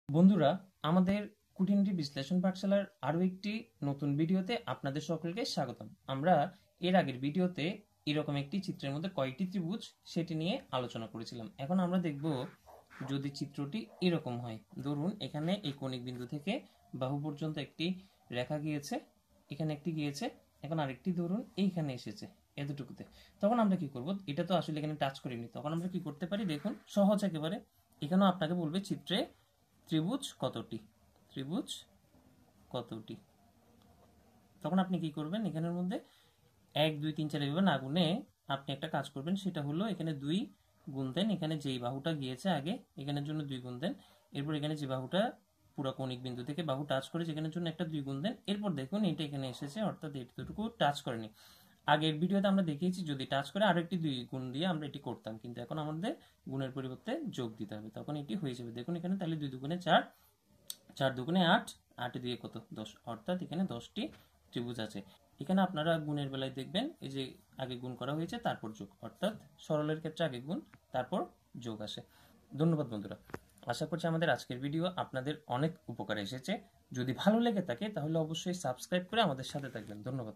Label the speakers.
Speaker 1: বন্ধুরা, আমাদের খুঁটিনাটি বিশ্লেষণ পাঠশালার আরো একটি নতুন ভিডিওতে আপনাদের সকলকে স্বাগতম। আমরা এর আগের ভিডিওতে এরকম একটি চিত্রের মধ্যে কয়টি ত্রিভুজ সেটি নিয়ে আলোচনা করেছিলাম। এখন আমরা দেখব যদি চিত্রটি এরকম হয়। ধরুন এখানে এই কৌণিক বিন্দু থেকে বাহু পর্যন্ত একটি রেখা গিয়েছে, এখানে একটি গিয়েছে, এখন আরেকটি ধরুন এইখানে এসেছে এতটুকুতে। তখন আমরা কি করব? এটা তো আসলে এখানে টাচ করিনি, তখন আমরা কি করতে পারি দেখুন, সহজ একেবারে। এখানেও আপনাকে বলবে চিত্রে ত্রিভুজ কতটি, ত্রিভুজ কতটি। তখন আপনি কি করবেন, এখানের মধ্যে 1 2 3 4 এভাবে না গুনে আপনি একটা কাজ করবেন, সেটা হলো এখানে 2 গুণ দেন, এখানে যেই বাহুটা গিয়েছে আগে এখানের জন্য 2 গুণ দেন, এরপর এখানে যে বাহুটা পুরো কৌণিক বিন্দু থেকে বাহু টাচ করে যেখানের জন্য একটা 2 গুণ দেন, এরপর দেখুন এটা এখানে এসেছে, অর্থাৎ এটুকু টাচ করেনি। আগের ভিডিওতে আমরা দেখিয়েছি যদি টাচ করে আরো একটি 2 গুণ দিয়ে আমরা এটি করতাম, কিন্তু এখন আমাদের গুণের পরিবর্তে যোগ দিতে হবে, তখন এটি হয়ে যাবে। দেখুন এখানে তাহলে 2 দুগুণে 4, 4 দুগুণে 8, 8 দিয়ে কত 10, অর্থাৎ এখানে 10টি ত্রিভুজ আছে। এখানে আপনারা গুণের বেলায় দেখবেন এই যে আগে গুণ করা হয়েছে তারপর যোগ, অর্থাৎ সরলের ক্ষেত্রে আগে গুণ তারপর যোগ আসে। ধন্যবাদ বন্ধুরা, আশা করছি আমাদের আজকের ভিডিও আপনাদের অনেক উপকারে এসেছে। যদি ভালো লেগে থাকে তাহলে অবশ্যই সাবস্ক্রাইব করে আমাদের সাথে থাকবেন। ধন্যবাদ।